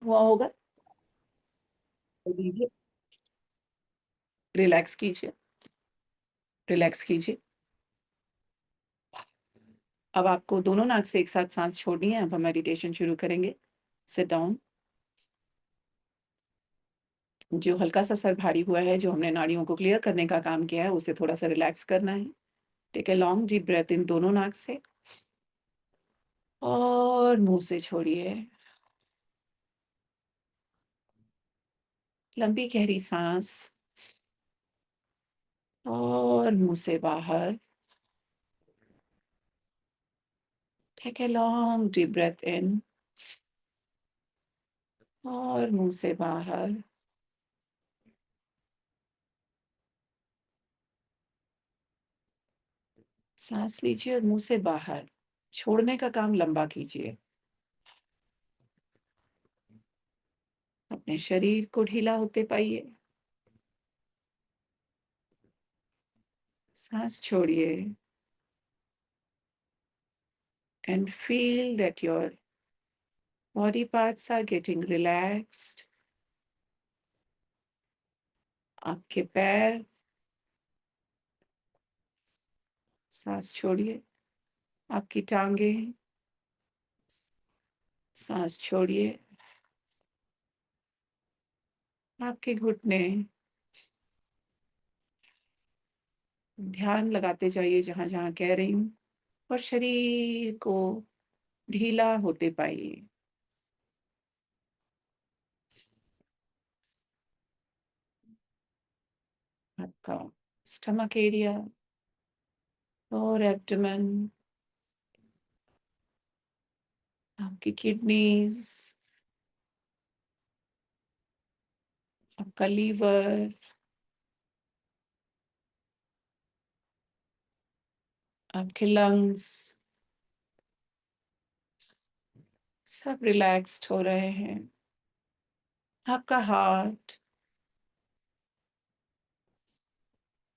हुआ होगा। दीजिए, रिलैक्स कीजिए, रिलैक्स कीजिए। अब आपको दोनों नाक से एक साथ सांस छोड़नी है। अब हम मेडिटेशन शुरू करेंगे। Sit down. जो हल्का सा सर भारी हुआ है, जो हमने नाड़ियों को क्लियर करने का काम किया है, उसे थोड़ा सा रिलैक्स करना है। Take a long deep breath in दोनों नाक से और मुंह से छोड़िए। लंबी गहरी सांस और मुंह से बाहर। Take a long deep breath in और मुंह से बाहर। सांस लीजिए और मुंह से बाहर। छोड़ने का काम लंबा कीजिए। अपने शरीर को ढीला होते पाइए। सांस छोड़िए and feel that your body parts are getting relaxed. आपके पैर, सांस छोड़िए। आपकी टांगें, सांस छोड़िए। आपके घुटने, ध्यान लगाते जाइए जहां जहां कह रही हूं और शरीर को ढीला होते पाइए। आपका स्टमक एरिया और एब्डोमेन, आपकी किडनीज, आपका लीवर, आपके लंग्स, सब रिलैक्स्ड हो रहे हैं। आपका हार्ट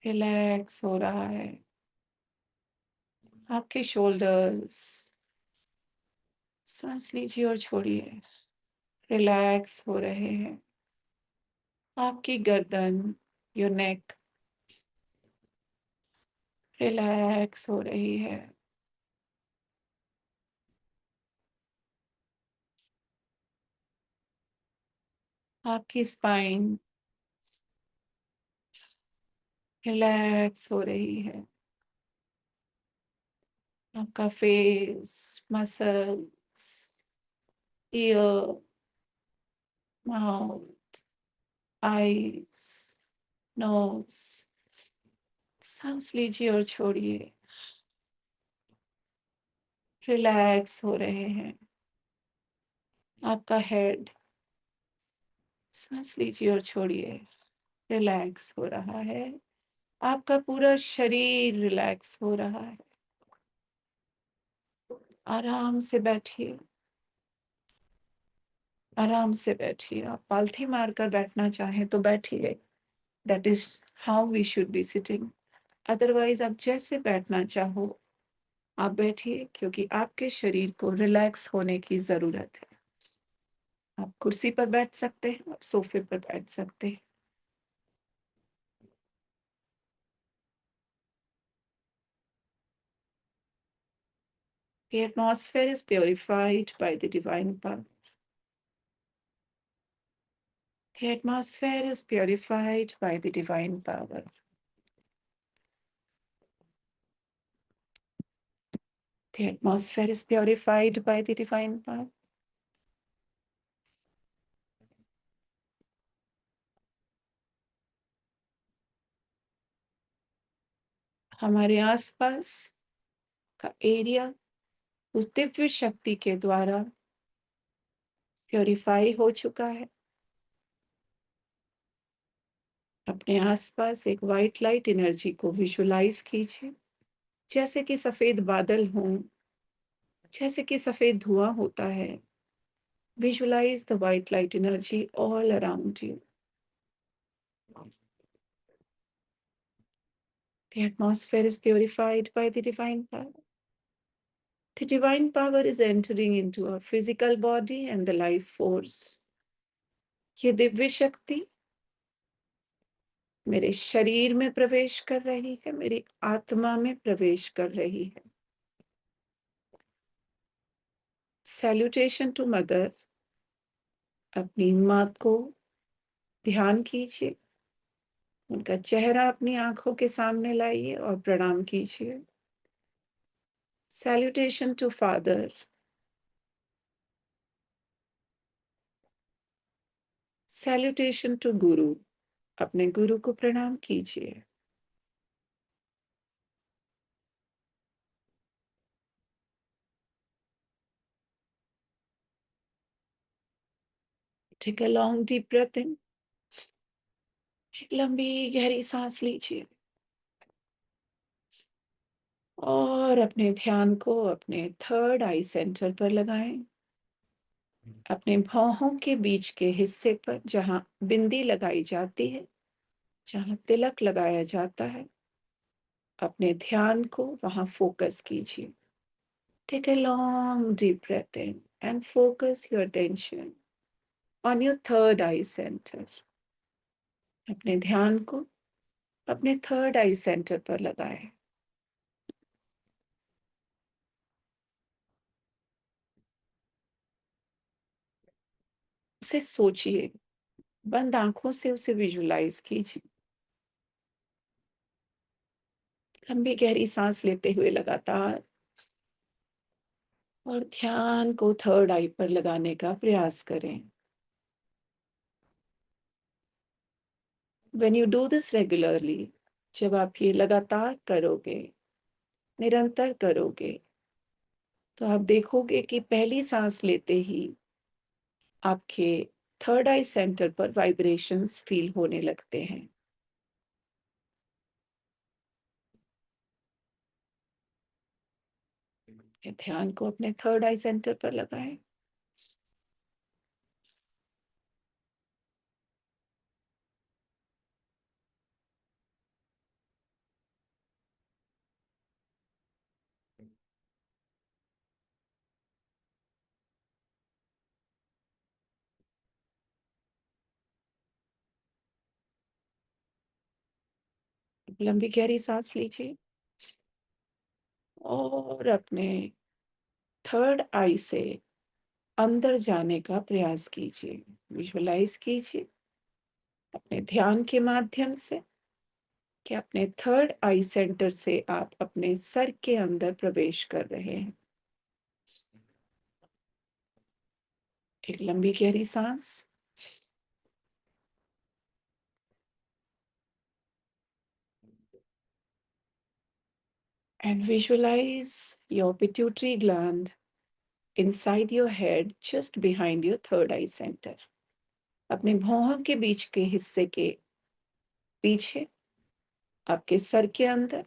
रिलैक्स हो रहा है। आपके शोल्डर्स, सांस लीजिए और छोड़िए, रिलैक्स हो रहे हैं। आपकी गर्दन, योर नेक, रिलैक्स हो रही है। आपकी स्पाइन रिलैक्स हो रही है। आपका face, muscles, ear, mouth, eyes, nose, सांस लीजिए और छोड़िए, रिलैक्स हो रहे हैं। आपका हेड, सांस लीजिए और छोड़िए, रिलैक्स हो रहा है। आपका पूरा शरीर रिलैक्स हो रहा है। आराम से बैठिए, आराम से बैठिए। आप पालथी मारकर बैठना चाहें तो बैठिए। That is how we should be sitting. Otherwise आप जैसे बैठना चाहो आप बैठिए, क्योंकि आपके शरीर को रिलैक्स होने की जरूरत है। आप कुर्सी पर बैठ सकते हैं, आप सोफे पर बैठ सकते हैं। The atmosphere is purified by the divine power. The atmosphere is purified by the divine power. The atmosphere is purified by the divine power. हमारे आसपास का एरिया उस दिव्य शक्ति के द्वारा प्योरीफाई हो चुका है। अपने आसपास एक वाइट लाइट एनर्जी को विजुलाइज कीजिए, जैसे कि सफेद बादल हों, जैसे कि सफेद धुआं होता है। Visualise the white light energy all around you. The atmosphere is purified by the divine power. The divine power is entering into our physical body and the life force. ये दिव्य शक्ति मेरे शरीर में प्रवेश कर रही है, मेरी आत्मा में प्रवेश कर रही है। Salutation to mother. अपनी माँ को ध्यान कीजिए, उनका चेहरा अपनी आंखों के सामने लाइए और प्रणाम कीजिए। Salutation to father. Salutation to guru. अपने गुरु को प्रणाम कीजिए। Take a long deep breath in. एक लंबी गहरी सांस लीजिए और अपने ध्यान को अपने थर्ड आई सेंटर पर लगाएं। अपने भौहों के बीच के हिस्से पर जहां बिंदी लगाई जाती है, जहां तिलक लगाया जाता है, अपने ध्यान को वहां फोकस कीजिए। Take a long deep breath in and focus your attention on your third eye center. अपने ध्यान को अपने थर्ड आई सेंटर पर लगाएं। उसे सोचिए, बंद आंखों से उसे विजुलाइज कीजिए। लंबी गहरी सांस लेते हुए लगातार और ध्यान को थर्ड आई पर लगाने का प्रयास करें। When you do this regularly, जब आप ये लगातार करोगे, निरंतर करोगे, तो आप देखोगे कि पहली सांस लेते ही आपके थर्ड आई सेंटर पर वाइब्रेशंस फील होने लगते हैं। ये ध्यान को अपने थर्ड आई सेंटर पर लगाएं। लंबी गहरी सांस लीजिए और अपने थर्ड आई से अंदर जाने का प्रयास कीजिए। विजुअलाइज कीजिए अपने ध्यान के माध्यम से कि अपने थर्ड आई सेंटर से आप अपने सर के अंदर प्रवेश कर रहे हैं। एक लंबी गहरी सांस and visualize your pituitary gland inside your head just behind your third eye center. अपने भौहों के बीच के हिस्से के पीछे आपके सर के अंदर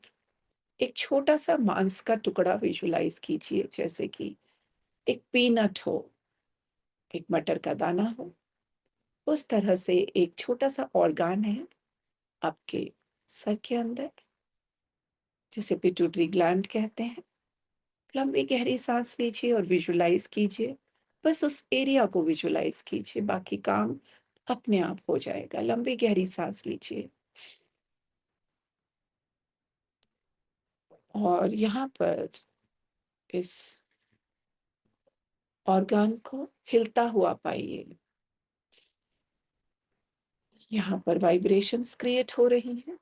एक छोटा सा मांस का टुकड़ा विजुलाइज कीजिए, जैसे कि एक पीनट हो, एक मटर का दाना हो। उस तरह से एक छोटा सा ऑर्गन है आपके सर के अंदर, जिसे पिट्यूटरी ग्लैंड कहते हैं। लंबी गहरी सांस लीजिए और विजुलाइज कीजिए। बस उस एरिया को विजुलाइज कीजिए, बाकी काम अपने आप हो जाएगा। लंबी गहरी सांस लीजिए और यहाँ पर इस ऑर्गन को हिलता हुआ पाइए। यहाँ पर वाइब्रेशंस क्रिएट हो रही हैं।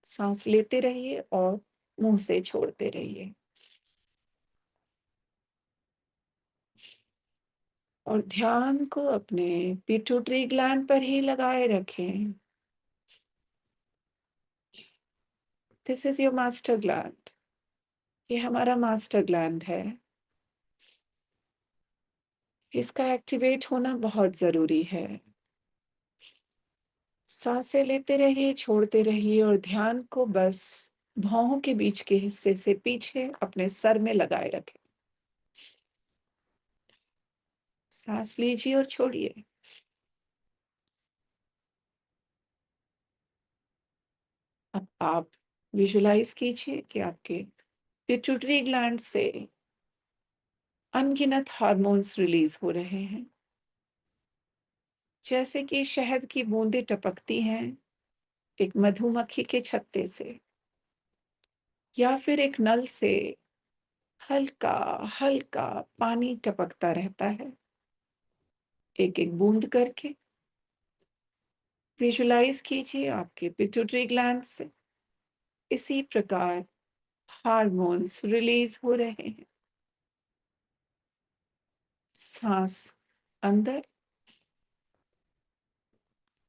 सांस लेते रहिए और मुंह से छोड़ते रहिए और ध्यान को अपने पिट्यूटरी ग्लैंड पर ही लगाए रखें। This is your master gland. ये हमारा मास्टर ग्लैंड है। इसका एक्टिवेट होना बहुत जरूरी है। सांसें लेते रहिए, छोड़ते रहिए और ध्यान को बस भौहों के बीच के हिस्से से पीछे अपने सर में लगाए रखें। सांस लीजिए और छोड़िए। अब आप विजुलाइज कीजिए कि आपके पिट्यूटरी ग्लैंड से अनगिनत हार्मोन्स रिलीज हो रहे हैं। जैसे कि शहद की बूंदें टपकती हैं एक मधुमक्खी के छत्ते से, या फिर एक नल से हल्का हल्का पानी टपकता रहता है, एक एक बूंद करके। विजुलाइज कीजिए आपके पिट्यूटरी ग्लैंड से इसी प्रकार हार्मोन्स रिलीज हो रहे हैं। सांस अंदर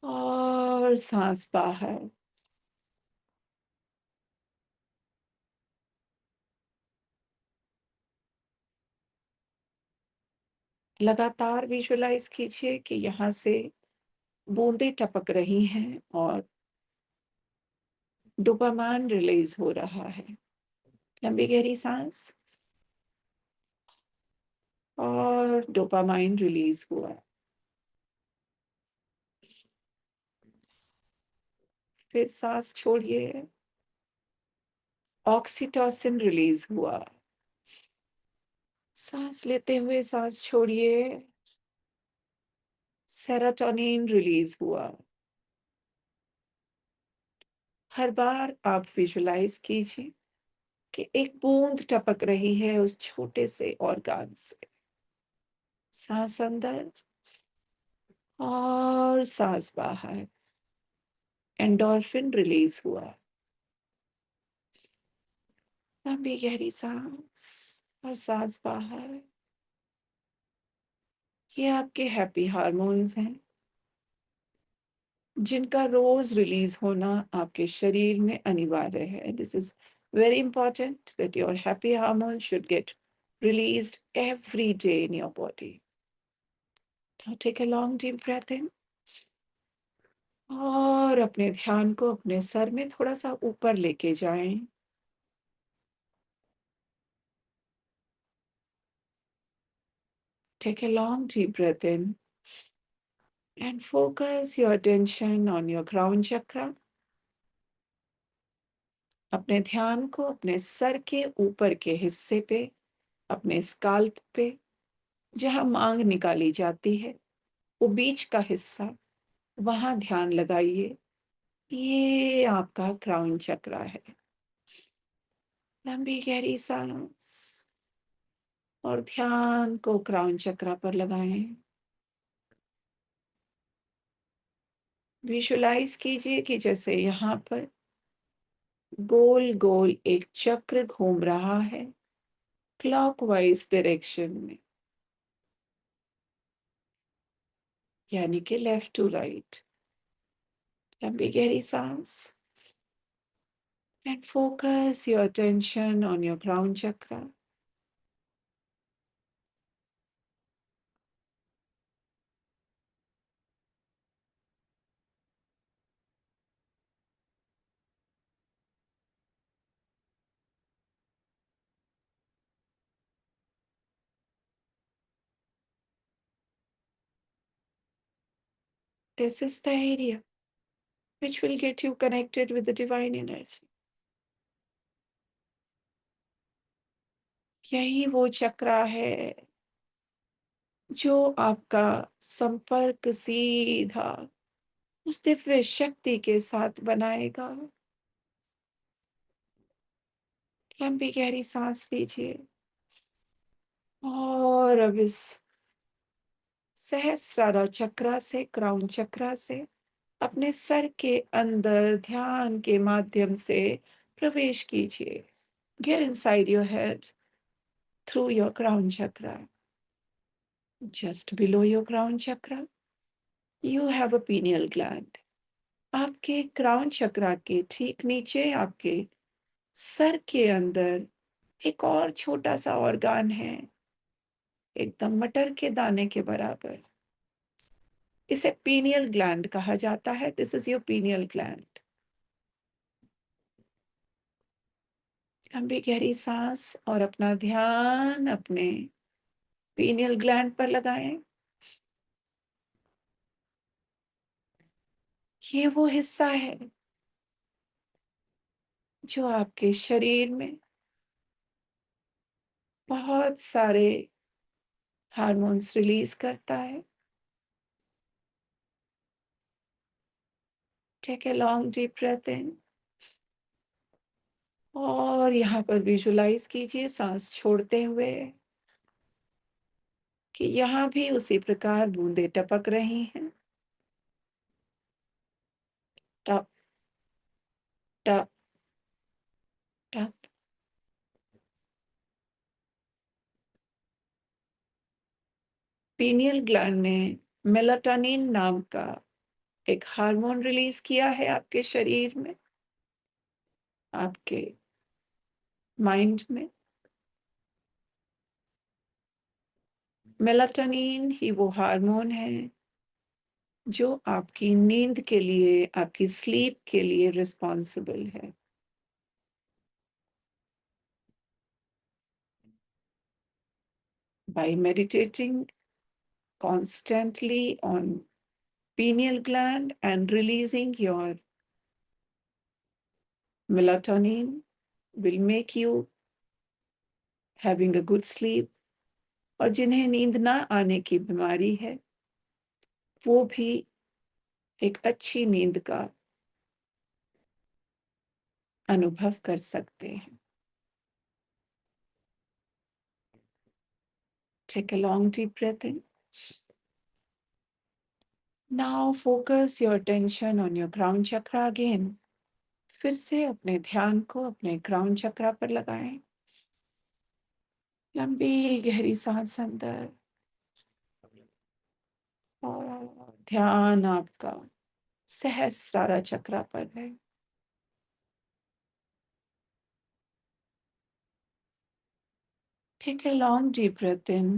और सांस बाहर। लगातार विजुलाइज कीजिए कि यहाँ से बूंदें टपक रही हैं और डोपामाइन रिलीज हो रहा है। लंबी गहरी सांस और डोपामाइन रिलीज हुआ। फिर सांस छोड़िए, ऑक्सीटोसिन रिलीज हुआ। सांस लेते हुए सांस छोड़िए, सेरोटोनिन रिलीज हुआ। हर बार आप विजुलाइज कीजिए कि एक बूंद टपक रही है उस छोटे से ऑर्गन से। सांस अंदर और सांस बाहर। एंडोर्फिन रिलीज हुआ। लंबी गहरी सांस और सांस बाहर। ये आपके हैप्पी हार्मोन्स हैं जिनका रोज रिलीज होना आपके शरीर में अनिवार्य है। This is very important that your happy hormones should get released every day in your body. Now take a long deep breath in और अपने ध्यान को अपने सर में थोड़ा सा ऊपर लेके जाएं। Take a long deep breath in and focus your attention on your crown chakra. अपने ध्यान को अपने सर के ऊपर के हिस्से पे, अपने स्काल्प पे, जहां मांग निकाली जाती है, वो बीच का हिस्सा, वहां ध्यान लगाइए। ये आपका क्राउन चक्रा है। लंबी गहरी सांस और ध्यान को क्राउन चक्रा पर लगाएं। विजुलाइज कीजिए कि जैसे यहाँ पर गोल गोल एक चक्र घूम रहा है क्लॉकवाइज डायरेक्शन में, यानी कि लेफ्ट टू राइट। लंबी गहरी सांस and focus your attention on your crown chakra. This is the area which will get you connected with the divine energy. यही वो चक्रा है जो आपका संपर्क सीधा उस दिव्य शक्ति के साथ बनाएगा। लंबी गहरी सांस लीजिए और अब इस सहस्रारा चक्रा से, क्राउन चक्रा से अपने सर के अंदर ध्यान के माध्यम से प्रवेश कीजिए। Get inside your head through your crown chakra. Just below your crown chakra, you have a pineal gland. आपके क्राउन चक्रा के ठीक नीचे आपके सर के अंदर एक और छोटा सा ऑर्गन है, एकदम मटर के दाने के बराबर। इसे पीनियल ग्लैंड कहा जाता है। This is your pineal gland. लंबी गहरी सांस और अपना ध्यान अपने पीनियल ग्लैंड पर लगाएं। ये वो हिस्सा है जो आपके शरीर में बहुत सारे हार्मोन्स रिलीज करता है। Take a long deep breath in और यहाँ पर विजुलाइज कीजिए सांस छोड़ते हुए कि यहाँ भी उसी प्रकार बूंदें टपक रही हैं। टप टप टप। पीनियल ग्लैंड ने मेलाटोनिन नाम का एक हार्मोन रिलीज किया है आपके शरीर में, आपके माइंड में। मेलाटोनिन ही वो हार्मोन है जो आपकी नींद के लिए, आपकी स्लीप के लिए रिस्पॉन्सिबल है। By meditating constantly on pineal gland and releasing your melatonin will make you having a good sleep। और जिन्हें नींद ना आने की बीमारी है वो भी एक अच्छी नींद का अनुभव कर सकते हैं। Take a long deep breath in. Now focus your attention on your crown chakra again। फिर से अपने ध्यान को अपने क्राउन चक्रा पर लगाएं। लंबी गहरी सांस अंदर और ध्यान आपका सहस्रारा चक्रा पर है। Take a long deep breath in.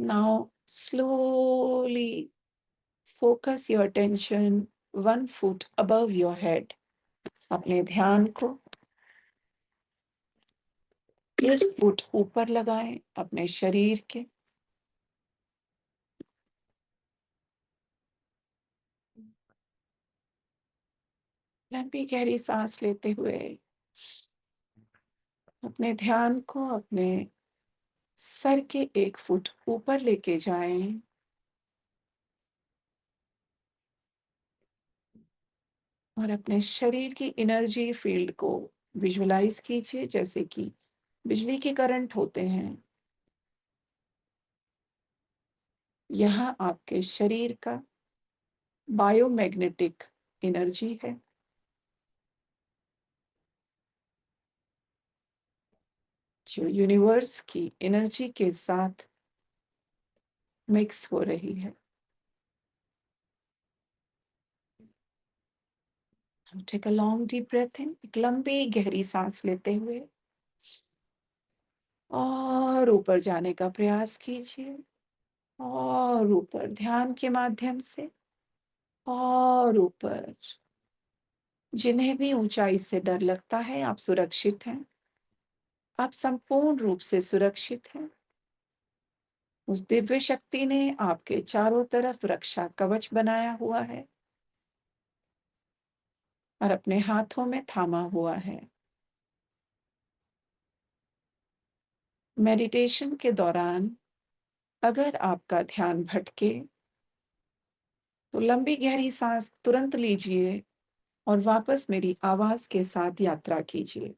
Now slowly focus your attention 1 foot above your head। अपने ध्यान को 1 फुट ऊपर लगाएं अपने शरीर के। लंबी गहरी सांस लेते हुए अपने ध्यान को अपने सर के 1 फुट ऊपर लेके जाएं और अपने शरीर की एनर्जी फील्ड को विजुलाइज कीजिए जैसे कि बिजली के करंट होते हैं। यह आपके शरीर का बायोमैग्नेटिक एनर्जी है जो यूनिवर्स की एनर्जी के साथ मिक्स हो रही है। Take a long deep breath in. एक लंबी गहरी सांस लेते हुए और ऊपर जाने का प्रयास कीजिए और ऊपर ध्यान के माध्यम से और ऊपर। जिन्हें भी ऊंचाई से डर लगता है आप सुरक्षित हैं। आप संपूर्ण रूप से सुरक्षित हैं। उस दिव्य शक्ति ने आपके चारों तरफ रक्षा कवच बनाया हुआ है और अपने हाथों में थामा हुआ है। मेडिटेशन के दौरान अगर आपका ध्यान भटके तो लंबी गहरी सांस तुरंत लीजिए और वापस मेरी आवाज के साथ यात्रा कीजिए।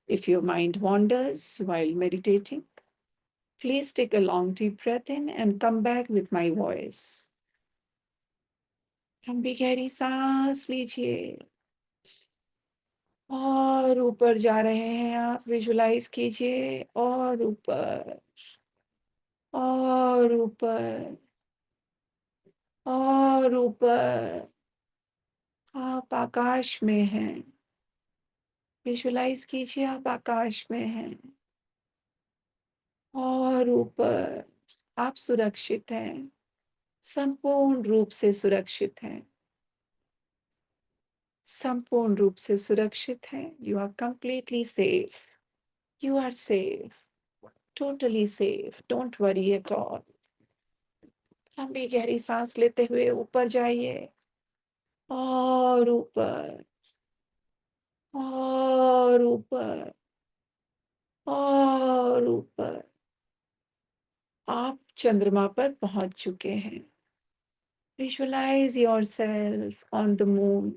If your mind wanders while meditating, please take a long deep breath in and come back with my voice। लंबी गहरी सांस लीजिए और ऊपर जा रहे हैं आप। विजुलाइज कीजिए और ऊपर और ऊपर और ऊपर। आप आकाश में हैं। विजुलाइज कीजिए आप आकाश में हैं और ऊपर। आप सुरक्षित हैं, संपूर्ण रूप से सुरक्षित हैं, संपूर्ण रूप से सुरक्षित हैं। You are completely safe. You are safe, totally safe. Don't worry at all. लंबी गहरी सांस लेते हुए ऊपर जाइए और ऊपर और ऊपर और ऊपर। आप चंद्रमा पर पहुंच चुके हैं। Visualise yourself on the moon,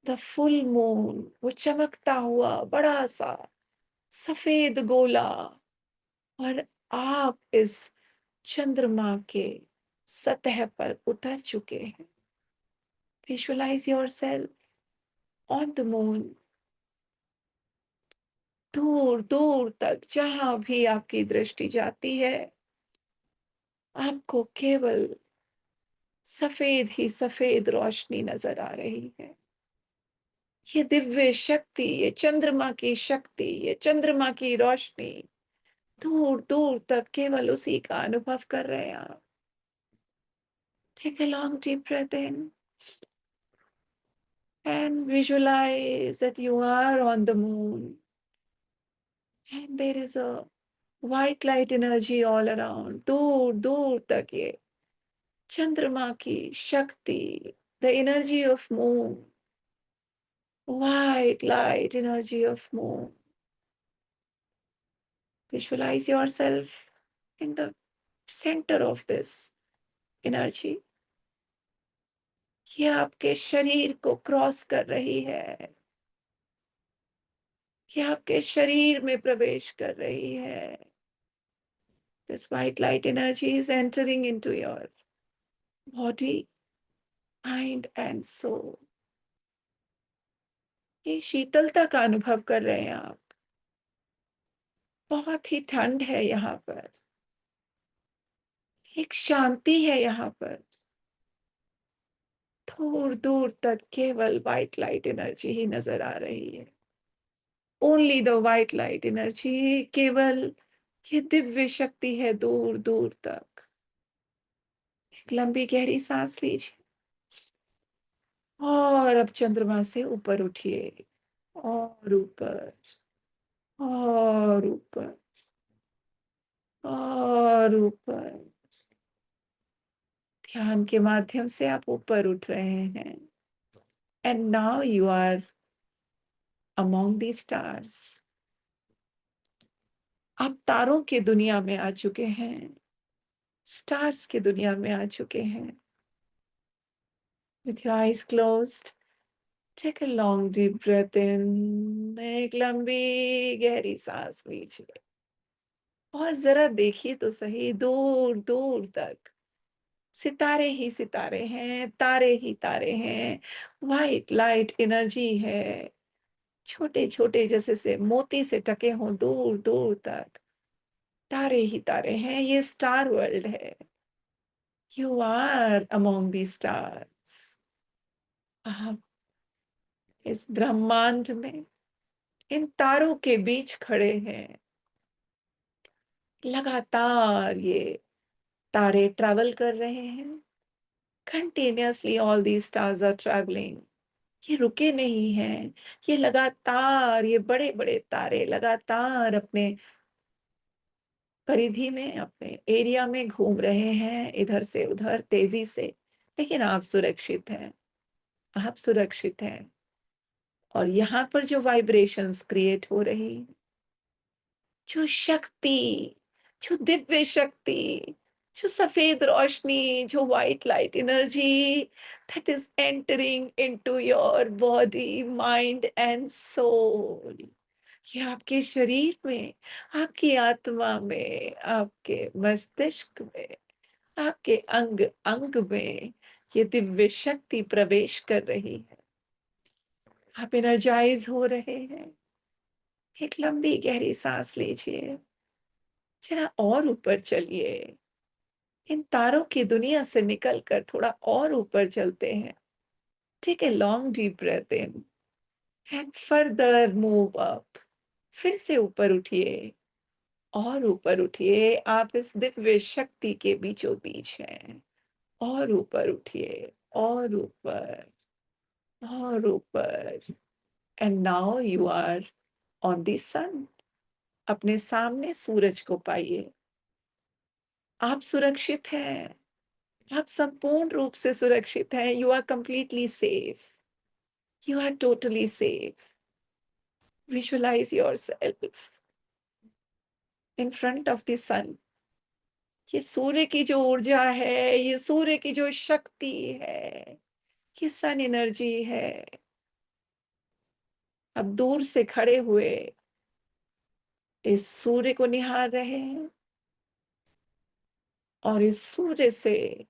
the full moon, वो चमकता हुआ बड़ा सा सफेद गोला, और आप इस चंद्रमा के सतह पर उतर चुके हैं। Visualise yourself on the moon, दूर दूर तक जहां भी आपकी दृष्टि जाती है, आपको केवल सफेद ही सफेद रोशनी नजर आ रही है। ये दिव्य शक्ति, ये चंद्रमा की शक्ति, ये चंद्रमा की रोशनी, दूर दूर तक केवल उसी का अनुभव कर रहे हैं आप। Take a long deep breath in and visualize that you are on the moon and there is a white light energy all around. दूर दूर तक ये चंद्रमा की शक्ति, the energy of moon, white light energy of moon. Visualize yourself in the center of this energy. ये आपके शरीर को क्रॉस कर रही है, ये आपके शरीर में प्रवेश कर रही है। This white light energy is entering into your body, mind and soul. ये शीतलता का अनुभव कर रहे हैं आप। बहुत ही ठंड है यहाँ पर, एक शांति है यहाँ पर। दूर दूर तक केवल व्हाइट लाइट एनर्जी ही नजर आ रही है। Only the white light energy, केवल ये दिव्य शक्ति है दूर दूर तक। एक लंबी गहरी सांस लीजिए और अब चंद्रमा से ऊपर उठिए, और ऊपर, और ऊपर, और ऊपर। ध्यान के माध्यम से आप ऊपर उठ रहे हैं। And now you are among the stars. आप तारों की दुनिया में आ चुके हैं, स्टार्स की दुनिया में आ चुके हैं। With your eyes closed, take a long deep breath in. एक लंबी गहरी सांस लीजिए और जरा देखिए तो सही, दूर दूर तक सितारे ही सितारे हैं, तारे ही तारे हैं, वाइट लाइट एनर्जी है। छोटे छोटे जैसे से मोती से टके हों, दूर दूर तक तारे ही तारे हैं। ये स्टार वर्ल्ड है। You are among the stars. आप इस ब्रह्मांड में इन तारों के बीच खड़े हैं। लगातार ये तारे ट्रैवल कर रहे हैं। Continuously all the stars are travelling. ये रुके नहीं हैं। ये लगातार, ये बड़े बड़े तारे लगातार अपने परिधि में, अपने एरिया में घूम रहे हैं, इधर से उधर तेजी से। लेकिन आप सुरक्षित हैं, आप सुरक्षित हैं। और यहाँ पर जो वाइब्रेशंस क्रिएट हो रही, जो शक्ति, जो दिव्य शक्ति, जो सफेद रोशनी, जो white light energy, that is entering into your body, mind and soul. ये आपके शरीर में, आपकी आत्मा में, आपके मस्तिष्क में, आपके अंग अंग में ये दिव्य शक्ति प्रवेश कर रही है। आप एनर्जाइज हो रहे हैं। एक लंबी गहरी सांस लीजिए, जरा और ऊपर चलिए। इन तारों की दुनिया से निकलकर थोड़ा और ऊपर चलते हैं। Take a long deep breath in and further move up. फिर से ऊपर उठिए और ऊपर उठिए। आप इस दिव्य शक्ति के बीचों बीच हैं। और ऊपर उठिए, और ऊपर, और ऊपर। And now you are on the sun. अपने सामने सूरज को पाइए। आप सुरक्षित हैं, आप संपूर्ण रूप से सुरक्षित हैं। You are completely safe, you are totally safe. Visualize yourself in front of the sun. ये सूर्य की जो ऊर्जा है, ये सूर्य की जो शक्ति है, ये सन एनर्जी है। अब दूर से खड़े हुए इस सूर्य को निहार रहे हैं और इस सूर्य से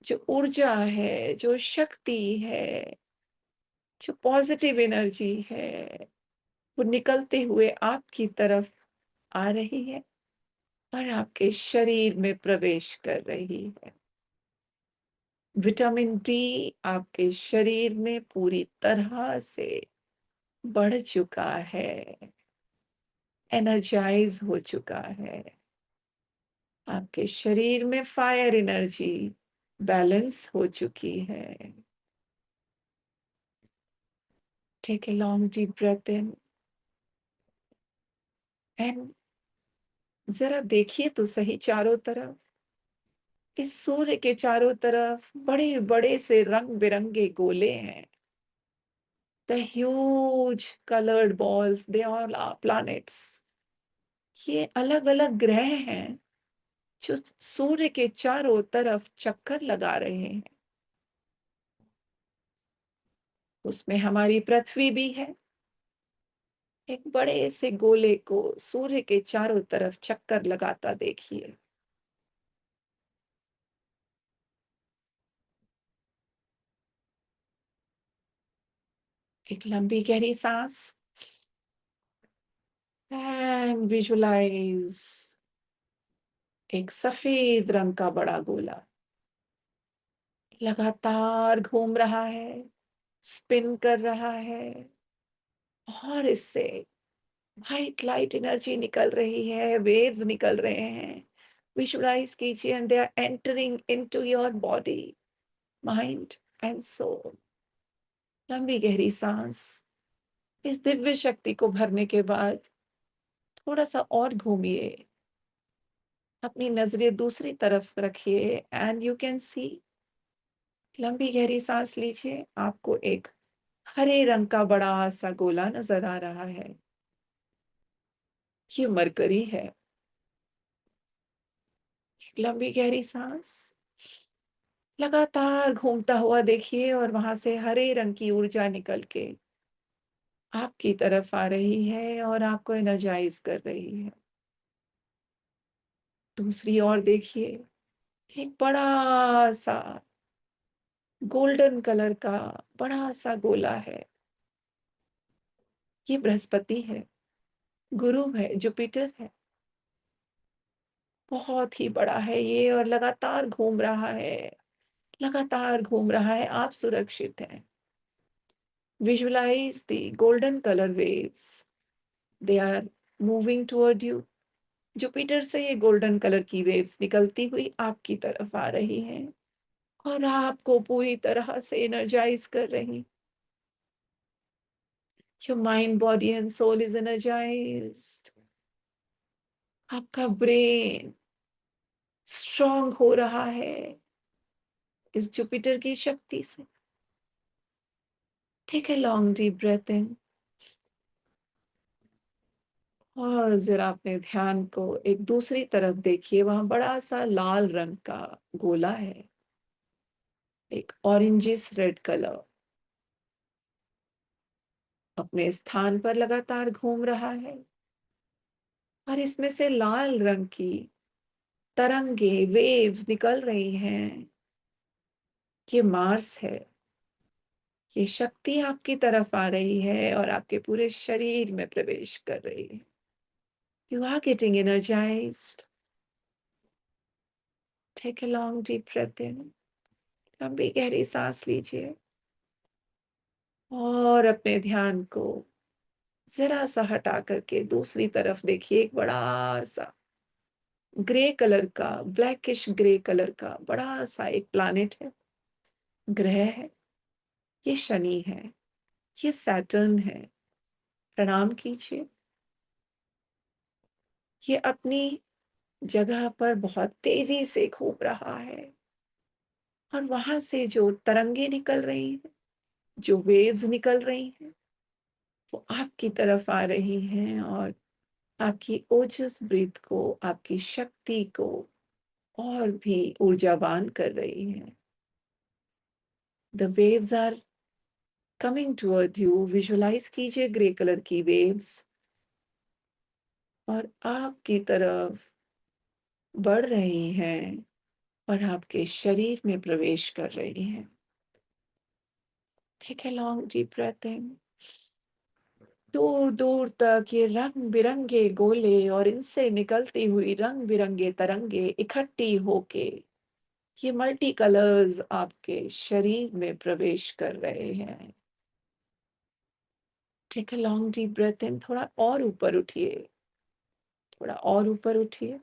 जो ऊर्जा है, जो शक्ति है, जो पॉजिटिव एनर्जी है, वो निकलते हुए आपकी तरफ आ रही है और आपके शरीर में प्रवेश कर रही है। विटामिन डी आपके शरीर में पूरी तरह से बढ़ चुका है, एनर्जाइज हो चुका है। आपके शरीर में फायर एनर्जी बैलेंस हो चुकी है। Take a long deep breath in and जरा देखिए तो सही चारों तरफ। इस सूर्य के चारों तरफ बड़े बड़े से रंग बिरंगे गोले हैं। The huge coloured balls, they all are planets. ये अलग अलग ग्रह हैं जो सूर्य के चारों तरफ चक्कर लगा रहे हैं। उसमें हमारी पृथ्वी भी है। एक बड़े से गोले को सूर्य के चारों तरफ चक्कर लगाता देखिए। एक लंबी गहरी सांस एंड विजुलाइज एक सफेद रंग का बड़ा गोला लगातार घूम रहा है, स्पिन कर रहा है और इससे व्हाइट लाइट एनर्जी निकल रही है, वेव्स निकल रहे हैं। विजुलाइज कीजिए and they are entering into your body, mind and soul. लंबी गहरी सांस। इस दिव्य शक्ति को भरने के बाद थोड़ा सा और घूमिए, अपनी नजरें दूसरी तरफ रखिए एंड यू कैन सी। लंबी गहरी सांस लीजिए, आपको एक हरे रंग का बड़ा सा गोला नजर आ रहा है। ये मरकरी है। लंबी गहरी सांस लगातार घूमता हुआ देखिए और वहां से हरे रंग की ऊर्जा निकल के आपकी तरफ आ रही है और आपको एनर्जाइज कर रही है। दूसरी ओर देखिए, एक बड़ा सा गोल्डन कलर का बड़ा सा गोला है। ये बृहस्पति है, गुरु है, जुपिटर है। बहुत ही बड़ा है ये और लगातार घूम रहा है, लगातार घूम रहा है। आप सुरक्षित हैं। Visualise the golden colour waves, they are moving toward you. Jupiter से ये गोल्डन कलर की वेव्स निकलती हुई आपकी तरफ आ रही हैं और आपको पूरी तरह से एनर्जाइज कर रही। Your mind, body and soul is energized. आपका ब्रेन स्ट्रांग हो रहा है इस जुपिटर की शक्ति से। Take a long deep breath in और जरा अपने ध्यान को एक दूसरी तरफ देखिए। वहां बड़ा सा लाल रंग का गोला है, एक ऑरेंजिस रेड कलर अपने स्थान पर लगातार घूम रहा है और इसमें से लाल रंग की तरंगे, वेव्स निकल रही हैं। ये मार्स है। ये शक्ति आपकी तरफ आ रही है और आपके पूरे शरीर में प्रवेश कर रही है। You are getting energized. Take a long deep breath in. लंबी गहरी सांस लीजिए और अपने ध्यान को जरा सा हटा करके दूसरी तरफ देखिए। एक बड़ा सा ग्रे कलर का, ब्लैकिश ग्रे कलर का बड़ा सा एक प्लैनेट है, ग्रह है। ये शनि है, ये सैटर्न है। प्रणाम कीजिए। ये अपनी जगह पर बहुत तेजी से घूम रहा है और वहां से जो तरंगे निकल रही हैं, जो वेव्स निकल रही हैं, वो आपकी तरफ आ रही हैं और आपकी ओजस ब्रीथ को, आपकी शक्ति को और भी ऊर्जावान कर रही है। The waves are coming toward you. Visualise कीजिए ग्रे कलर की वेव्स और आपकी तरफ बढ़ रही हैं और आपके शरीर में प्रवेश कर रही हैं। Take a long deep breath in. दूर दूर तक ये रंग बिरंगे गोले और इनसे निकलती हुई रंग बिरंगे तरंगे इकट्ठी होके ये मल्टी कलर्स आपके शरीर में प्रवेश कर रहे हैं। Take a long deep breath in. थोड़ा और ऊपर उठिए, थोड़ा और ऊपर उठिए।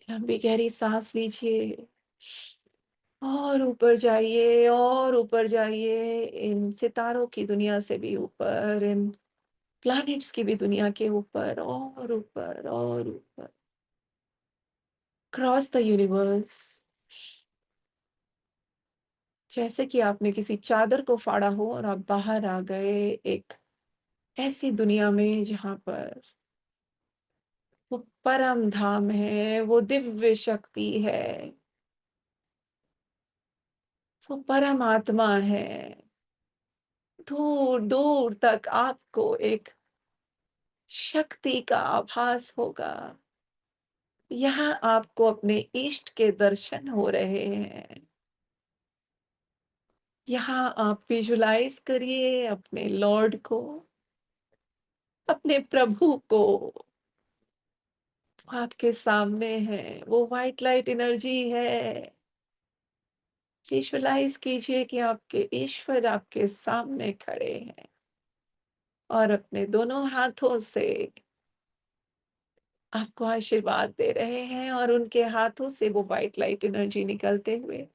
लंबी गहरी सांस लीजिए और ऊपर जाइए और ऊपर जाइए, इन सितारों की दुनिया से भी ऊपर, इन प्लैनेट्स की भी दुनिया के ऊपर और ऊपर और ऊपर। Cross the universe. जैसे कि आपने किसी चादर को फाड़ा हो और आप बाहर आ गए एक ऐसी दुनिया में जहां पर वो परम धाम है, वो दिव्य शक्ति है, वो परम आत्मा है। दूर दूर तक आपको एक शक्ति का आभास होगा। यहाँ आपको अपने इष्ट के दर्शन हो रहे हैं। यहाँ आप विजुलाइज करिए अपने लॉर्ड को, अपने प्रभु को। आपके सामने है, वो व्हाइट लाइट एनर्जी है। विजुलाइज कीजिए कि आपके ईश्वर आपके सामने खड़े हैं और अपने दोनों हाथों से आपको आशीर्वाद दे रहे हैं और उनके हाथों से वो व्हाइट लाइट एनर्जी निकलते हुए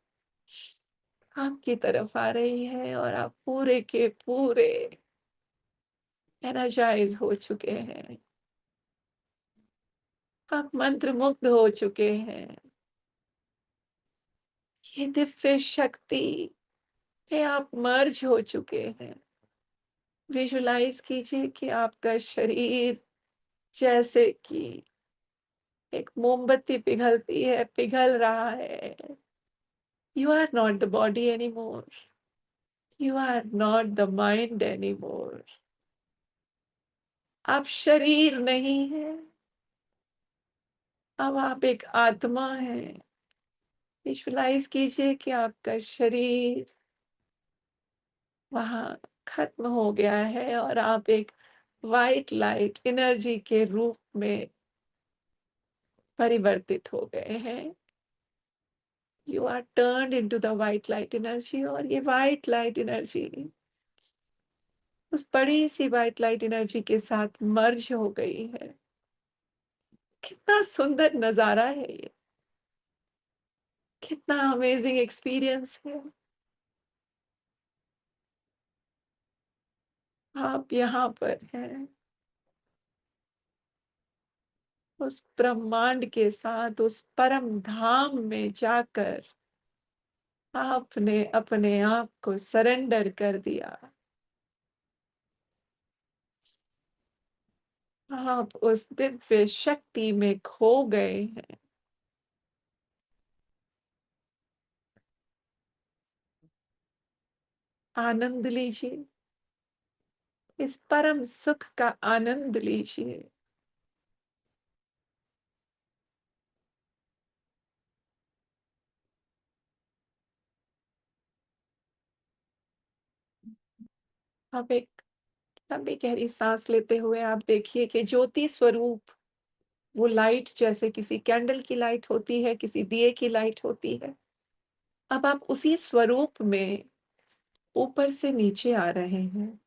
आपकी तरफ आ रही है और आप पूरे के पूरे एनर्जाइज हो चुके हैं। आप मंत्र मुग्ध हो चुके हैं। ये दिव्य शक्ति में आप मर्ज हो चुके हैं। विजुलाइज कीजिए कि आपका शरीर जैसे कि एक मोमबत्ती पिघलती है, पिघल रहा है। You are not the body any more. You are not the mind any more. आप शरीर नहीं है, अब आप एक आत्मा हैं। विजुलाइज कीजिए कि आपका शरीर वहां खत्म हो गया है और आप एक वाइट लाइट एनर्जी के रूप में परिवर्तित हो गए हैं। You are turned into the white light energy और ये वाइट लाइट एनर्जी उस बड़ी सी वाइट लाइट एनर्जी के साथ मर्ज हो गई है। कितना सुंदर नजारा है ये, कितना अमेजिंग एक्सपीरियंस है। आप यहाँ पर हैं उस ब्रह्मांड के साथ, उस परम धाम में जाकर आपने अपने आप को सरेंडर कर दिया। आप उस दिव्य शक्ति में खो गए हैं। आनंद लीजिए, इस परम सुख का आनंद लीजिए। आप एक लंबी गहरी सांस लेते हुए आप देखिए कि ज्योति स्वरूप, वो लाइट जैसे किसी कैंडल की लाइट होती है, किसी दिए की लाइट होती है, अब आप उसी स्वरूप में ऊपर से नीचे आ रहे हैं।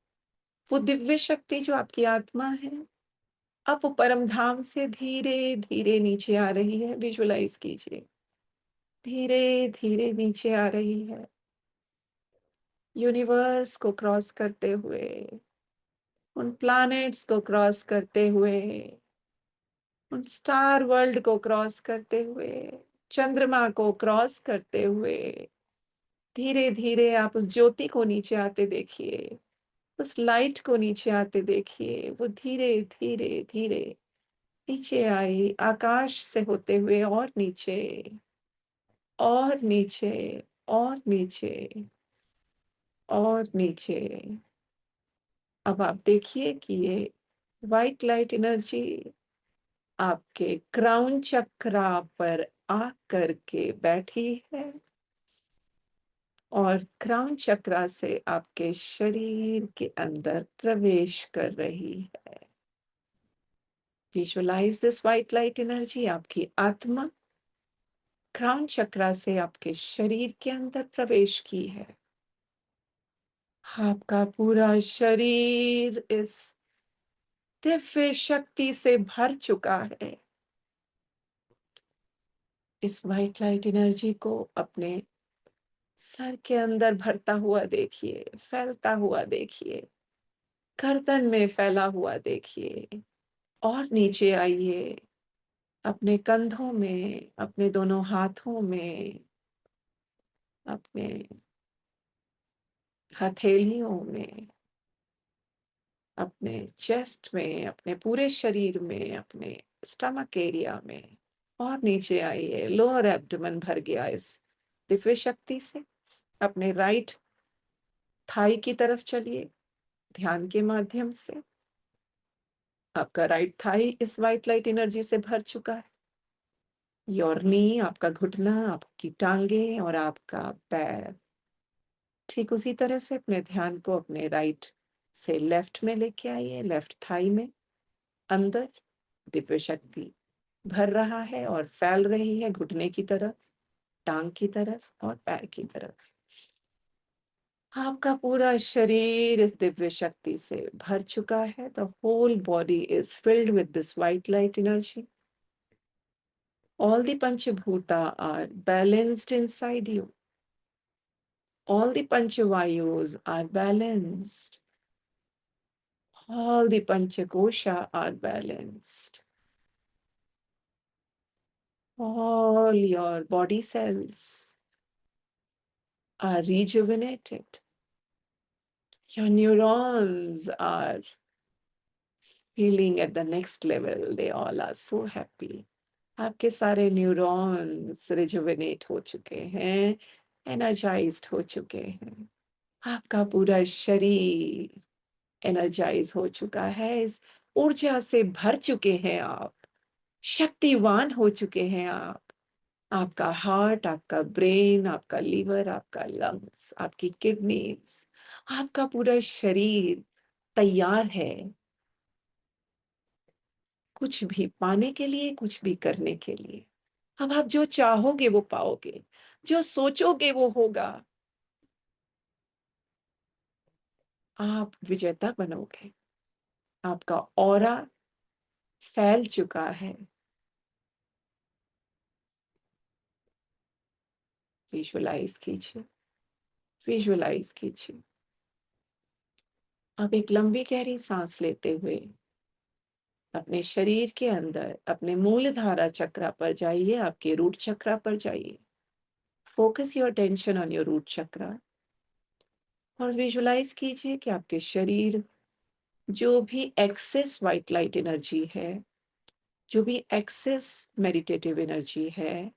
वो दिव्य शक्ति जो आपकी आत्मा है, अब वो परम धाम से धीरे धीरे नीचे आ रही है। विजुलाइज कीजिए, धीरे धीरे नीचे आ रही है, यूनिवर्स को क्रॉस करते हुए, उन प्लैनेट्स को क्रॉस करते हुए, उन स्टार वर्ल्ड को क्रॉस करते हुए, चंद्रमा को क्रॉस करते हुए धीरे धीरे आप उस ज्योति को नीचे आते देखिए, उस लाइट को नीचे आते देखिए। वो धीरे धीरे धीरे नीचे आई, आकाश से होते हुए और नीचे, और नीचे, और नीचे, और नीचे। अब आप देखिए कि ये व्हाइट लाइट एनर्जी आपके क्राउन चक्रा पर आ करके बैठी है और क्राउन चक्रा से आपके शरीर के अंदर प्रवेश कर रही है। Visualise this white light energy, आपकी आत्मा क्राउन चक्रा से आपके शरीर के अंदर प्रवेश की है। आपका पूरा शरीर इस दिव्य शक्ति से भर चुका है। इस व्हाइट लाइट एनर्जी को अपने सर के अंदर भरता हुआ देखिए, फैलता हुआ देखिए, गर्दन में फैला हुआ देखिए, और नीचे आइए, अपने कंधों में, अपने दोनों हाथों में, अपने हथेलियों में, अपने चेस्ट में, अपने पूरे शरीर में, अपने स्टमक एरिया में, और नीचे आइए। लोअर एब्डोमेन भर गया इस दिव्य शक्ति से। अपने राइट थाई की तरफ चलिए ध्यान के माध्यम से। आपका राइट थाई इस व्हाइट लाइट एनर्जी से भर चुका है। योर नी, आपका घुटना, आपकी टांगे और आपका पैर। ठीक उसी तरह से अपने ध्यान को अपने राइट से लेफ्ट में लेके आइए, लेफ्ट थाई में अंदर दिव्य शक्ति भर रहा है और फैल रही है घुटने की तरफ, टांग की तरफ और पैर की तरफ। आपका पूरा शरीर इस दिव्य शक्ति से भर चुका है। The whole body is filled with this white light energy. All the Panchabhuta are balanced inside you. All the Panchavayus are balanced. All the Panchakosha are balanced. All your body cells are rejuvenated. Your neurons are feeling at the next level. They all are so happy. आपके सारे neurons rejuvenate हो चुके हैं, energised हो चुके हैं। आपका पूरा शरीर एनर्जाइज हो चुका है। इस ऊर्जा से भर चुके हैं आप, शक्तिवान हो चुके हैं आप। आपका हार्ट, आपका ब्रेन, आपका लीवर, आपका लंग्स, आपकी किडनीज, आपका पूरा शरीर तैयार है कुछ भी पाने के लिए, कुछ भी करने के लिए। अब आप जो चाहोगे वो पाओगे, जो सोचोगे वो होगा। आप विजेता बनोगे। आपका ऑरा फैल चुका है। विजुअलाइज कीजिए, विजुअलाइज कीजिए। अब एक लंबी गहरी सांस लेते हुए अपने शरीर के अंदर अपने मूलधारा चक्रा पर जाइए, आपके रूट चक्रा पर जाइए। Focus your attention on your root chakra और विजुअलाइज कीजिए कि आपके शरीर जो भी एक्सेस व्हाइट लाइट एनर्जी है, जो भी एक्सेस मेडिटेटिव एनर्जी है,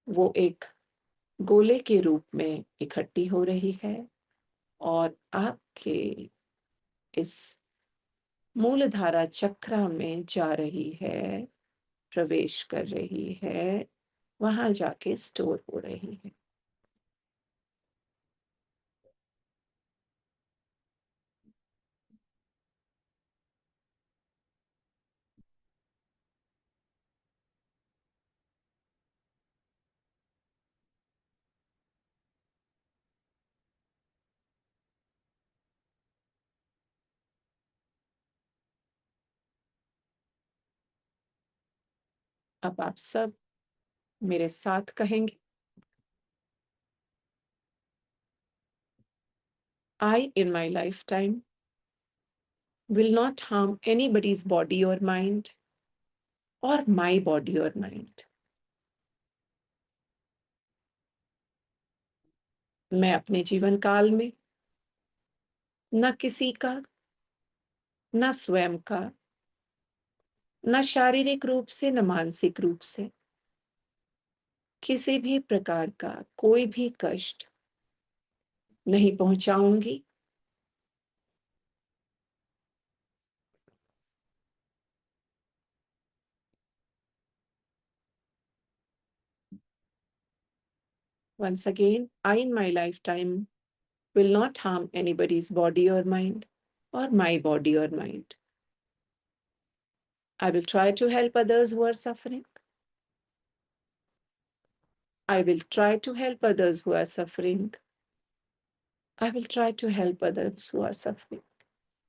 वो एक गोले के रूप में इकट्ठी हो रही है और आपके इस मूलधारा चक्रा में जा रही है, प्रवेश कर रही है, वहां जाके स्टोर हो रही है। अब आप सब मेरे साथ कहेंगे, I in my lifetime will not harm anybody's body or mind or my body or mind. मैं अपने जीवन काल में न किसी का, न स्वयं का, न शारीरिक रूप से न मानसिक रूप से किसी भी प्रकार का कोई भी कष्ट नहीं पहुंचाऊंगी। Once again, I in my lifetime will not harm anybody's body or mind, or my body or mind. I will try to help others who are suffering. I will try to help others who are suffering. I will try to help others who are suffering.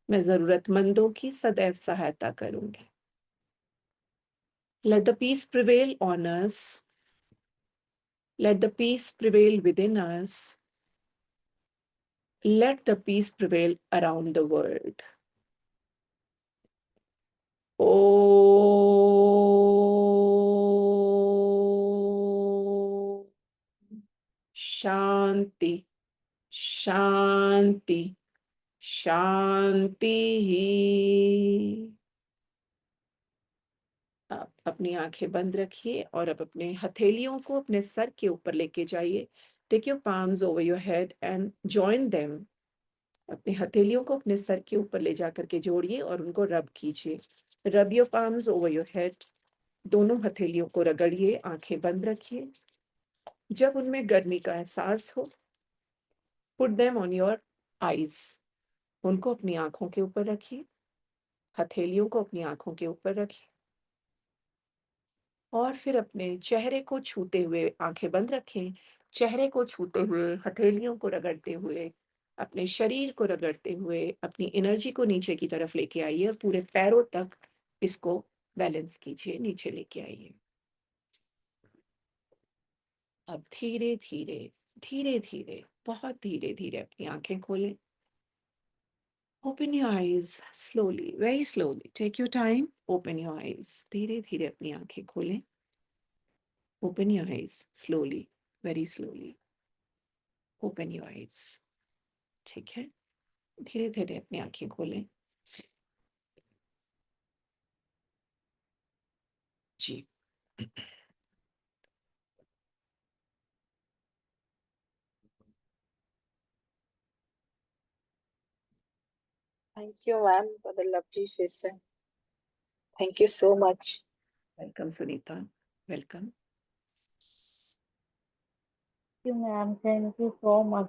मैं जरूरतमंदों की सदैव सहायता करूंगी. Let the peace prevail on us. Let the peace prevail within us. Let the peace prevail around the world. Oh, शांति शांति शांति ही। आप अपनी आंखें बंद रखिए और अब अपने हथेलियों को अपने सर के ऊपर लेके जाइए. Take your palms over your head and join them. अपने हथेलियों को अपने सर के ऊपर ले जाकर के जोड़िए और उनको रब कीजिए. Rub your palms over your head. दोनों हथेलियों को रगड़िए, आंखें बंद रखिए. जब उनमें गर्मी का एहसास हो, put them on your eyes. उनको अपनी आंखों के ऊपर रखिए, हथेलियों को अपनी आंखों के ऊपर रखिए और फिर अपने चेहरे को छूते हुए आंखें बंद रखें. चेहरे को छूते हुए, हथेलियों को रगड़ते हुए, अपने शरीर को रगड़ते हुए अपनी एनर्जी को नीचे की तरफ लेके आइए और पूरे पैरों तक इसको बैलेंस कीजिए, नीचे लेके आइए. अब धीरे धीरे धीरे धीरे बहुत धीरे धीरे अपनी आंखें खोलें. Open your eyes slowly, very slowly. Take your time. Open your eyes. धीरे धीरे अपनी आंखें खोलें. Open your eyes slowly, very slowly. Open your eyes. ठीक है, धीरे धीरे अपनी आंखें खोलें. जी. Thank you, ma'am, for the lovely session. Thank you so much. Welcome, Sunita. Welcome. Thank you, ma'am. Thank you so much.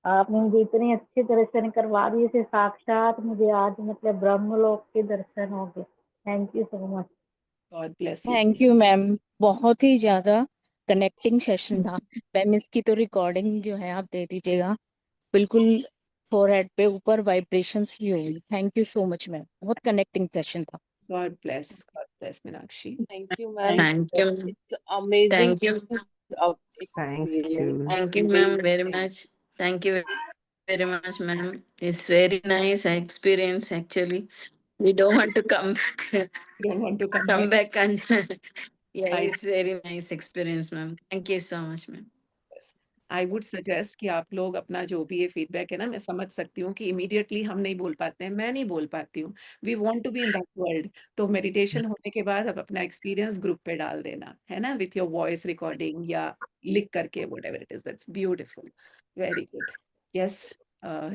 आपने मुझे इतनी अच्छी दर्शन करवा दिए थे, साक्षात मुझे आज मतलब ब्रह्मलोक के दर्शन हो गए. Thank you so much. God bless you. Thank you ma'am, बहुत ही ज्यादा कनेक्टिंग सेशन था. मैम इसकी तो रिकॉर्डिंग जो है आप दे दीजिएगा. बिल्कुल फोरहेड पे ऊपर वाइब्रेशंस भी होंगी. Thank you so much ma'am, बहुत कनेक्टिंग सेशन था. God bless. God bless, Meenakshi. Thank you, ma'am. Thank you. It's amazing thank you. Thank experience. you. Thank you ma'am very much. Thank you very much ma'am. It's very nice experience actually. We don't want to come back. You don't want to come Come back. back and yeah, I- it's very nice experience ma'am. Thank you so much ma'am. I would suggest कि आप लोग अपना जो भी ये feedback है ना, मैं समझ सकती हूँ कि इमीडिएटली हम नहीं बोल पाते हैं, मैं नहीं बोल पाती हूँ. We want to be in that world. तो मेडिटेशन होने के बाद आप अपना एक्सपीरियंस ग्रुप पे डाल देना, है ना, विथ योर वॉइस रिकॉर्डिंग या लिख करके, whatever it is. That's beautiful. Very good. Yes,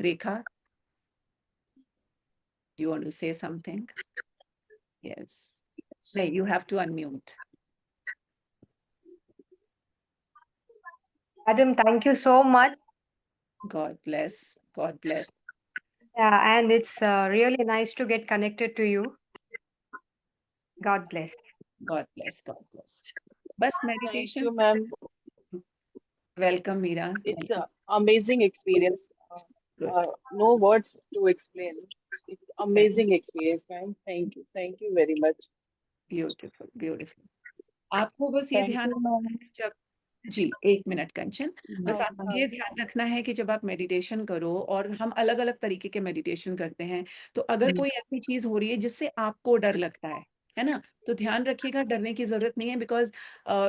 Rekha, you want to say something? Yes. नहीं, you have to unmute. Madam, thank you so much. God bless. God bless. Yeah, and it's really nice to get connected to you. God bless. God bless. God bless. बस Thank meditation. you, ma'am. Welcome Meera. It's an amazing experience. No words to explain. It's amazing experience, ma'am. Thank you. Thank you very much. Beautiful beautiful. आपको बस ये Thank ध्यान you, ma'am. जब जी, 1 minute कंचन. बस आपको ये ध्यान रखना है कि जब आप मेडिटेशन करो, और हम अलग-अलग तरीके के मेडिटेशन करते हैं, तो अगर कोई ऐसी चीज़ हो रही है जिससे आपको डर लगता है है ना? तो ध्यान रखिएगा, डरने की ज़रूरत नहीं है, बिकॉज़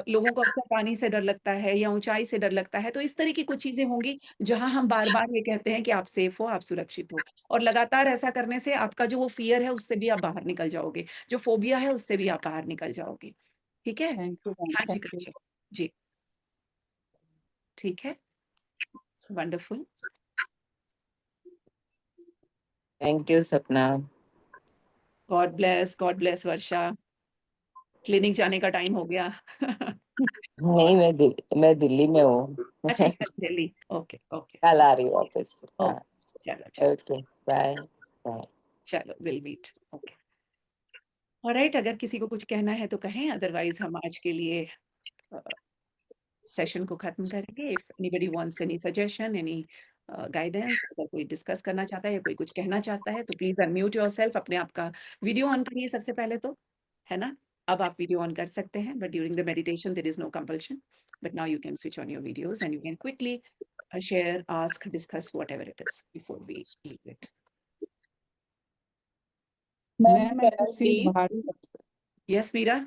लोगों को अक्सर पानी से डर लगता है या ऊँचाई से डर लगता है, तो इस तरह की कुछ चीज़ें होंगी जहाँ हम बार-बार ये कहते हैं कि आप सेफ हो, आप सुरक्षित हो, और लगातार ऐसा करने से आपका जो वो फ़ियर है उससे भी आप बाहर निकल जाओगे, जो फ़ोबिया है उससे भी आप बाहर निकल जाओगे। ठीक है? थैंक यू मैम, हाँ जी, थैंक यू। करिए। जी, ठीक है। It's wonderful. थैंक यू सपना। गॉड ब्लेस वर्षा। क्लिनिक जाने का टाइम हो गया। नहीं, मैं दिल्ली में हूँ। अच्छा, दिल्ली। ओके, ओके, कल आ रही हूँ वापस। हाँ, ओके, चलो, चलो, ओके, बाय बाय। चलो, विल मीट। ओके। ऑलराइट, अगर किसी को कुछ कहना है तो कहें, अदरवाइज़ हम आज के लिए सेशन को खत्म करेंगे। If anybody wants any suggestion, any guidance, अगर कोई डिस्कस करना चाहता है या कोई कुछ कहना चाहता है तो प्लीज़ अनम्यूट योरसेल्फ, अपने आप का वीडियो ऑन करिए सबसे पहले तो, है ना? अब आप वीडियो ऑन कर सकते हैं, but during the meditation there is no compulsion, but now you can switch on your videos and you can quickly share, ask, discuss whatever it is before we leave it. Ma'am Can I ऐसे sir leave? भारी yes, Meera?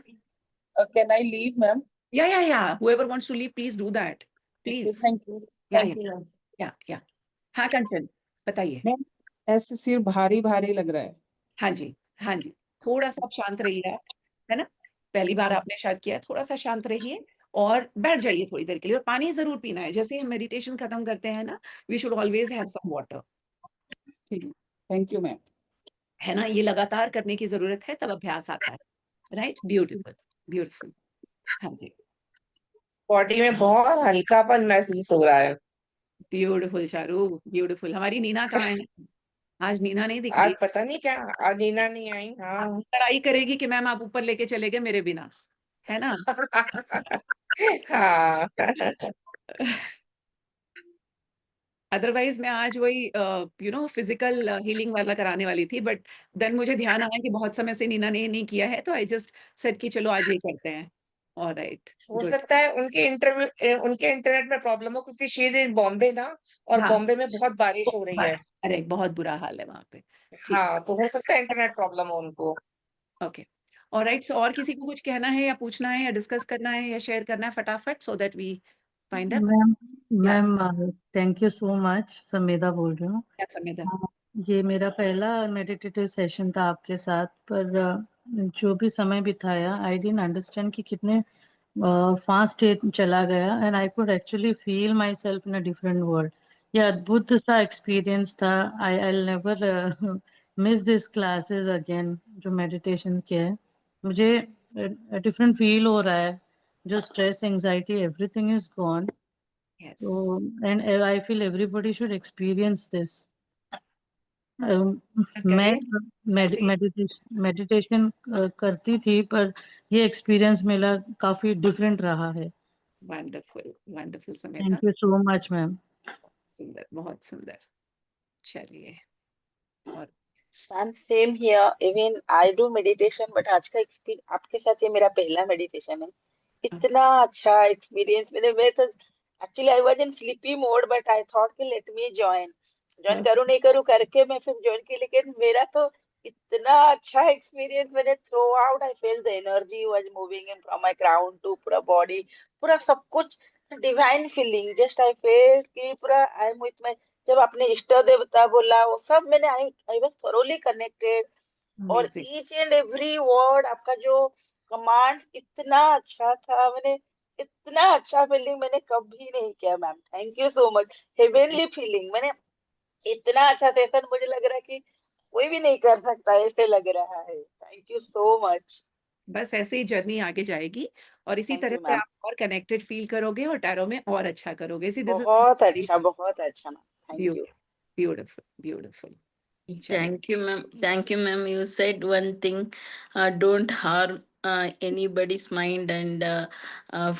Can I leave, ma'am? या, whoever wants to leave, please do that. Okay, Please. thank you. या, Thank you, ma'am. या। हाँ, कंचन, बताइए। Ma'am, ऐसे सिर भारी भारी लग रहा है। हाँ जी, हाँ जी। थोड़ा-सा आप शांत रहिए आप, है ना? पहली बार आपने शायद किया है, थोड़ा-सा शांत रहिए और बैठ जाइए थोड़ी देर के लिए, और पानी ज़रूर पीना है। जैसे ही हम मेडिटेशन खत्म करते हैं ना, we should always have some water, ठीक, थैंक यू मैम। है ना? ये लगातार करने की ज़रूरत है, तब अभ्यास आता है। राइट? Beautiful, beautiful. हाँ जी, बॉडी में बहुत हल्कापन महसूस हो रहा है। Beautiful शारू, beautiful. हमारी नीना कहाँ है? आज नीना नहीं दिख आज रही। पता नहीं क्या अदीना नहीं आई। आज हाँ। लड़ाई करेगी कि मैम आप ऊपर लेके चले गए मेरे बिना, है ना? हाँ। अदरवाइज मैं आज वही फिजिकल हीलिंग वाला कराने वाली थी, बट देन मुझे ध्यान आया कि बहुत समय से नीना ने नहीं किया है, तो आई जस्ट सेड कि चलो आज ये करते हैं। ऑलराइट, हो गुड। सकता है उनके इंटरनेट में प्रॉब्लम हो, क्योंकि शी इज इन बॉम्बे ना, और हाँ, बॉम्बे में बहुत बारिश हो रही है। अरे बहुत बुरा हाल है वहां पे। ठीक, हाँ, तो हो सकता है इंटरनेट प्रॉब्लम हो उनको। Okay, alright. सो और किसी को कुछ कहना है या पूछना है या डिस्कस करना है या शेयर करना है फटाफट, so that we find out. Ma'am yes, ma'am thank you so much. Samveda बोल रही हूँ। समिधा। ये मेरा पहला मेडिटेटिव सेशन था आपके साथ, पर जो भी समय बिताया आई डिडंट अंडरस्टैंड कि कितने फास्ट चला गया, and I could actually feel my self in a different world. ये अद्भुत सा एक्सपीरियंस था। I never miss this classes again. जो मेडिटेशन किया है, मुझे डिफरेंट फील हो रहा है। जो stress, anxiety, everything is gone. Yes, So, and I feel everybody should experience this. मैं करिए ऐसे। मेडिटेशन करती थी, पर ये एक्सपीरियंस मेरा काफी डिफरेंट रहा है। Wonderful, wonderful Samidha. Thank you so much ma'am. सुंदर, बहुत सुंदर। चलिए, और ma'am same here, even I do meditation, but आज का एक्सपीरियंस आपके साथ ये मेरा पहला मेडिटेशन है। इतना अच्छा एक्सपीरियंस मैं तो actually I was in sleepy mode, but I thought कि लेट मी ज्वाइन ज्वाइन करूं नहीं करूं करके मैं फिर ज्वाइन की, लेकिन मेरा तो इतना अच्छा एक्सपीरियंस। मैंने throughout I feel the energy was moving in from my crown to पूरा बॉडी, पूरा सब कुछ divine feeling. Just I feel कि पूरा आई एम विथ माय, जब आपने इष्ट देवता बोला वो सब मैंने आई वाज थोरोली कनेक्टेड। और amazing. Each and every word आपका जो कमांड्स इतना अच्छा था। मैंने इतना अच्छा फीलिंग मैंने कभी नहीं किया ma'am. Thank you so much. Heavenly feeling मैंने, इतना अच्छा सेशन मुझे लग रहा है कि कोई भी नहीं कर सकता, ऐसे लग रहा है। Thank you so much. बस ऐसे ही जर्नी आगे जाएगी और इसी थैंक तरह यू से मैम। आप और कनेक्टेड फील करोगे और टैरो में और अच्छा करोगे। सी दिस इज बहुत अच्छा ma'am. Thank you. Beautiful, beautiful. चलिए, Thank you, ma'am. Thank you, ma'am. You said one thing, don't harm anybody's mind and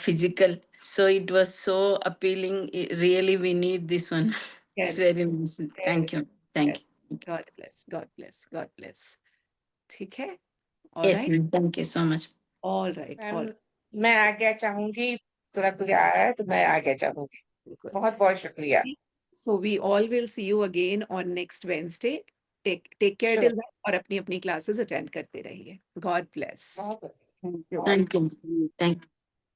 physical. So it was so appealing. Really, we need this one. It's very nice. Thank you. Thank you. God bless, God bless, God bless. ठीक है, Yes, alright, ma'am. Thank you so much. Alright, ma'am, all मैं आज्ञा चाहूंगी। थोड़ा कुछ आया है तो मैं आज्ञा चाहूंगी। बहुत बहुत शुक्रिया। So we all will see you again on next Wednesday take care Sure. Till then, और अपनी अपनी क्लासेस अटेंड करते रहिए. God bless. बहुत Thank you. Thank you. Thank you.